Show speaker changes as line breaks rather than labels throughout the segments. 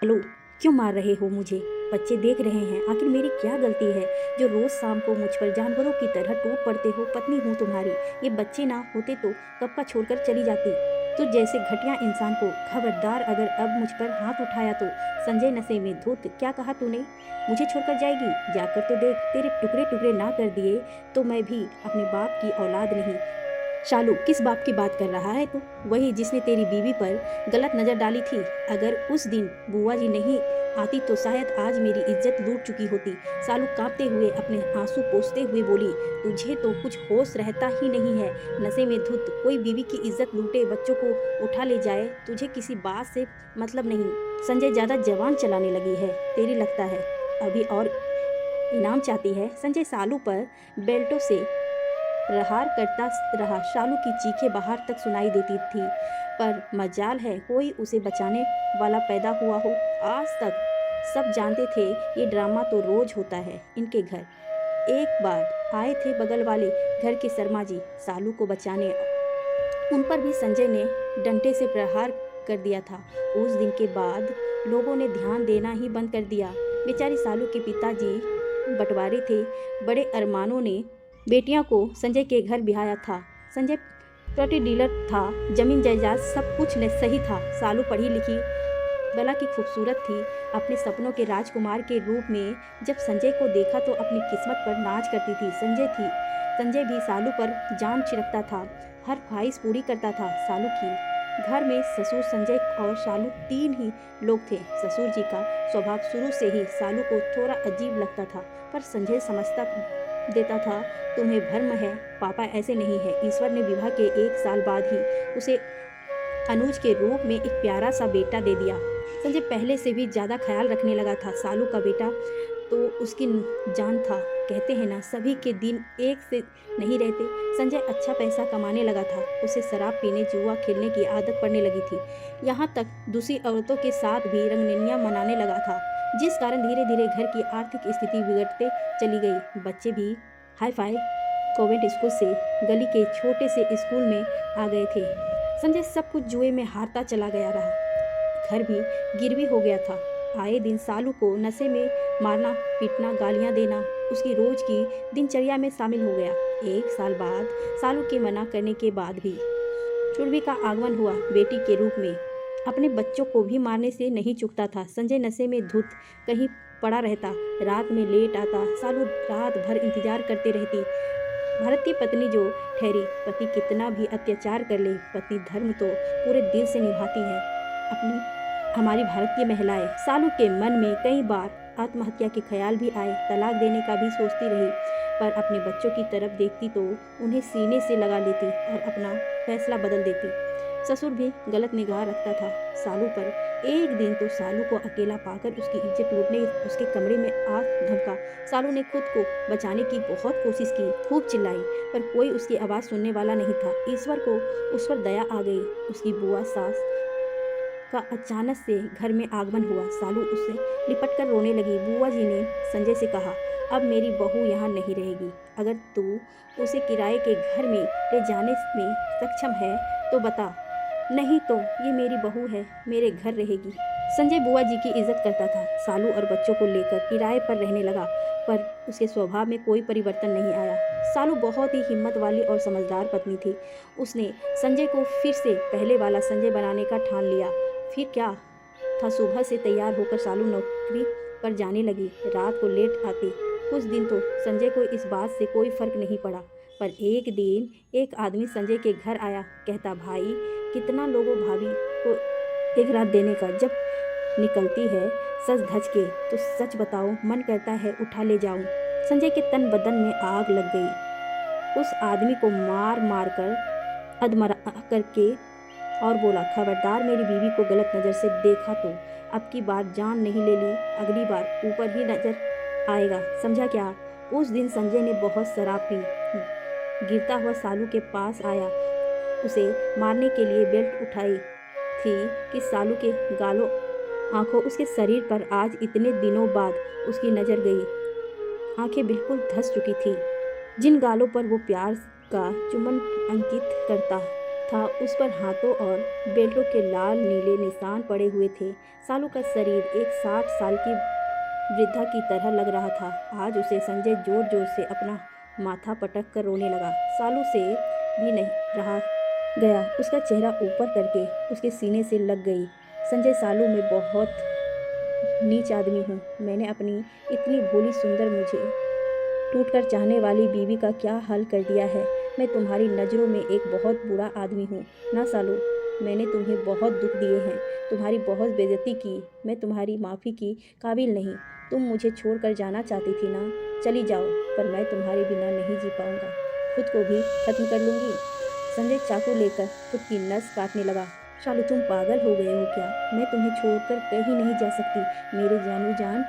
लो, क्यों मार रहे हो मुझे? बच्चे देख रहे हैं, आखिर मेरी क्या गलती है जो रोज शाम को मुझ पर जानवरों की तरह टूट पड़ते हो? पत्नी हूँ तुम्हारी, ये बच्चे ना होते तो कब का छोड़कर चली जाती। तुझ जैसे घटिया इंसान को। खबरदार, अगर अब मुझ पर हाथ उठाया तो। संजय नशे में धुत। क्या कहा तूने? मुझे छोड़कर जाएगी? जाकर तो देख, तेरे टुकड़े टुकड़े ना कर दिए तो मैं भी अपने बाप की औलाद नहीं। शालू, किस बाप की बात कर रहा है तू? वही जिसने तेरी बीवी पर गलत नजर डाली थी। अगर उस दिन बुआ जी नहीं आती तो शायद आज मेरी इज्जत लूट चुकी होती। सालू कांपते हुए अपने आंसू पोंछते हुए बोली, तुझे तो कुछ होश रहता ही नहीं है। नशे में धुत कोई बीवी की इज्जत लूटे, बच्चों को उठा ले जाए, तुझे किसी बात से मतलब नहीं। संजय, ज्यादा जवान चलाने लगी है तेरी, लगता है अभी और इनाम चाहती है। संजय सालू पर बेल्टों से प्रहार करता रहा। शालू की चीखें बाहर तक सुनाई देती थी, पर मजाल है कोई उसे बचाने वाला पैदा हुआ हो। आज तक सब जानते थे ये ड्रामा तो रोज होता है इनके घर। एक बार आए थे बगल वाले घर के शर्मा जी सालू को बचाने, उन पर भी संजय ने डंडे से प्रहार कर दिया था। उस दिन के बाद लोगों ने ध्यान देना ही बंद कर दिया। बेचारी सालू के पिताजी बंटवारे थे, बड़े अरमानों ने बेटियों को संजय के घर बिहाया था। संजय प्रॉपर्टी डीलर था, जमीन जायदाद सब कुछ सही था। सालू पढ़ी लिखी बला की खूबसूरत थी, अपने सपनों के राजकुमार के रूप में जब संजय को देखा तो अपनी किस्मत पर नाच करती थी। संजय भी सालू पर जान छिड़कता था, हर ख्वाहिश पूरी करता था सालू की। घर में ससुर, संजय और सालू तीन ही लोग थे। ससुर जी का स्वभाव शुरू से ही सालू को थोड़ा अजीब लगता था, पर संजय समझता देता था, तुम्हें भ्रम है, पापा ऐसे नहीं है। ईश्वर ने विवाह के 1 साल बाद ही उसे अनुज के रूप में एक प्यारा सा बेटा दे दिया। संजय पहले से भी ज़्यादा ख्याल रखने लगा था। सालू का बेटा तो उसकी जान था। कहते हैं ना, सभी के दिन एक से नहीं रहते। संजय अच्छा पैसा कमाने लगा था, उसे शराब पीने, जुआ खेलने की आदत पड़ने लगी थी। यहाँ तक दूसरी औरतों के साथ भी रंगनियाँ मनाने लगा था, जिस कारण धीरे धीरे घर की आर्थिक स्थिति बिगड़ते चली गई। बच्चे भी हाई फाई कॉन्वेंट स्कूल से गली के छोटे से स्कूल में आ गए थे। संजय सब कुछ जुए में हारता चला गया रहा, घर भी गिरवी हो गया था। आए दिन सालू को नशे में मारना पीटना गालियां देना उसकी रोज की दिनचर्या में शामिल हो गया। 1 साल बाद सालू के मना करने के बाद भी चुड़वी का आगमन हुआ बेटी के रूप में। अपने बच्चों को भी मारने से नहीं चूकता था। संजय नशे में धुत कहीं पड़ा रहता, रात में लेट आता। सालू रात भर इंतजार करते रहती। भारतीय पत्नी जो ठहरी, पति कितना भी अत्याचार कर ले, पति धर्म तो पूरे दिल से निभाती है अपनी हमारी भारतीय महिलाएं। सालू के मन में कई बार आत्महत्या के ख्याल भी आए, तलाक देने का भी सोचती रही, पर अपने बच्चों की तरफ देखती तो उन्हें सीने से लगा लेती और अपना फैसला बदल देती। ससुर भी गलत निगाह रखता था सालू पर। एक दिन तो सालू को अकेला पाकर उसकी इज्जत लूटने उसके कमरे में आ धमका। सालू ने खुद को बचाने की बहुत कोशिश की, खूब चिल्लाई, पर कोई उसकी आवाज़ सुनने वाला नहीं था। ईश्वर को उस पर दया आ गई। उसकी बुआ सास का अचानक से घर में आगमन हुआ। सालू उससे लिपट कर रोने लगी। बुआ जी ने संजय से कहा, अब मेरी बहू यहाँ नहीं रहेगी। अगर तू उसे किराए के घर में ले जाने में सक्षम है तो बता, नहीं तो ये मेरी बहू है, मेरे घर रहेगी। संजय बुआ जी की इज्जत करता था। सालू और बच्चों को लेकर किराए पर रहने लगा, पर उसके स्वभाव में कोई परिवर्तन नहीं आया। सालू बहुत ही हिम्मत वाली और समझदार पत्नी थी। उसने संजय को फिर से पहले वाला संजय बनाने का ठान लिया। फिर क्या था, सुबह से तैयार होकर सालू नौकरी पर जाने लगी, रात को लेट आती। कुछ दिन तो संजय को इस बात से कोई फर्क नहीं पड़ा, पर एक दिन एक आदमी संजय के घर आया। कहता, भाई कितना लोगों भाभी को एक रात देने का, जब निकलती है सज धज के तो सच बताओ मन करता है उठा ले जाऊं। संजय के तन बदन में आग लग गई। उस आदमी को मार मार कर अधमरा करके और बोला, खबरदार मेरी बीवी को गलत नज़र से देखा तो अब की बार जान नहीं ले ली, अगली बार ऊपर ही नजर आएगा, समझा क्या। उस दिन संजय ने बहुत शराब पी, गिरता हुआ सालू के पास आया। उसे मारने के लिए बेल्ट उठाई थी कि सालू के गालों आंखों उसके शरीर पर आज इतने दिनों बाद उसकी नज़र गई। आंखें बिल्कुल धंस चुकी थी, जिन गालों पर वो प्यार का चुंबन अंकित करता था उस पर हाथों और बेल्टों के लाल नीले निशान पड़े हुए थे। सालू का शरीर एक 60 साल की वृद्धा की तरह लग रहा था। आज उसे संजय जोर जोर से अपना माथा पटक कर रोने लगा। सालू से भी नहीं रहा गया। उसका चेहरा ऊपर करके उसके सीने से लग गई। संजय, सालू, मैं बहुत नीच आदमी हूँ। मैंने अपनी इतनी भोली सुंदर, मुझे टूटकर चाहने वाली बीवी का क्या हाल कर दिया है। मैं तुम्हारी नज़रों में एक बहुत बुरा आदमी हूँ ना सालू। मैंने तुम्हें बहुत दुख दिए हैं, तुम्हारी बहुत बेइज्जती की। मैं तुम्हारी माफ़ी की काबिल नहीं। तुम मुझे छोड़कर जाना चाहती थी ना, चली जाओ, पर मैं तुम्हारे बिना नहीं जी पाऊँगा। खुद को भी खत्म कर लूँगी। संजय चाकू लेकर खुद की नस काटने लगा। शालू, तुम पागल हो गए हो क्या? मैं तुम्हें छोड़कर कहीं नहीं जा सकती। मेरे जानू जान,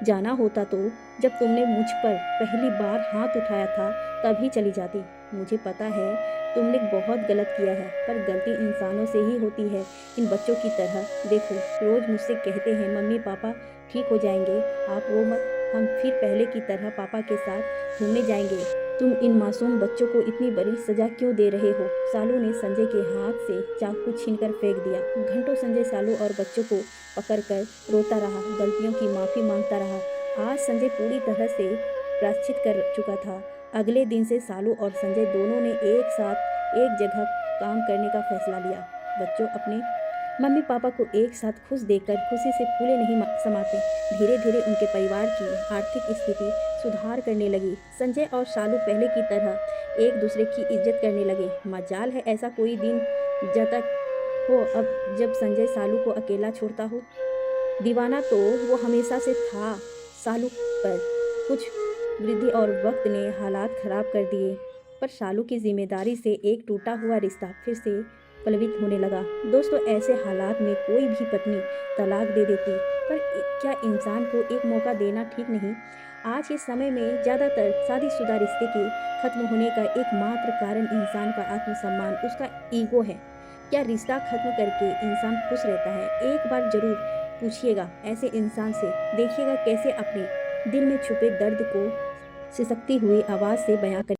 जाना होता तो जब तुमने मुझ पर पहली बार हाथ उठाया था तभी चली जाती। मुझे पता है तुमने बहुत गलत किया है, पर गलती इंसानों से ही होती है, इन बच्चों की तरह। देखो, रोज़ मुझसे कहते हैं मम्मी पापा ठीक हो जाएंगे, आप रो मत, हम फिर पहले की तरह पापा के साथ घूमने जाएंगे। तुम इन मासूम बच्चों को इतनी बड़ी सजा क्यों दे रहे हो? सालू ने संजय के हाथ से चाकू छीनकर फेंक दिया। घंटों संजय सालू और बच्चों को पकड़कर रोता रहा, गलतियों की माफ़ी मांगता रहा। आज संजय पूरी तरह से प्रायश्चित कर चुका था। अगले दिन से सालू और संजय दोनों ने एक साथ एक जगह काम करने का फैसला लिया। बच्चों अपने मम्मी पापा को एक साथ खुश देखकर खुशी से फूले नहीं समाते। धीरे धीरे उनके परिवार की आर्थिक स्थिति सुधार करने लगी। संजय और सालू पहले की तरह एक दूसरे की इज्जत करने लगे। मजाल है ऐसा कोई दिन जाता हो अब जब संजय सालू को अकेला छोड़ता हो। दीवाना तो वो हमेशा से था सालू पर। कुछ वृद्धि और वक्त ने हालात खराब कर दिए, पर सालू की जिम्मेदारी से एक टूटा हुआ रिश्ता फिर से पलवित होने लगा। दोस्तों, ऐसे हालात में कोई भी पत्नी तलाक दे देती, पर क्या इंसान को एक मौका देना ठीक नहीं? आज के समय में ज़्यादातर शादीशुदा रिश्ते के खत्म होने का एकमात्र कारण इंसान का आत्मसम्मान, उसका ईगो है। क्या रिश्ता खत्म करके इंसान खुश रहता है? एक बार जरूर पूछिएगा ऐसे इंसान से, देखिएगा कैसे अपने दिल में छुपे दर्द को सिसकती हुई आवाज़ से बयां कर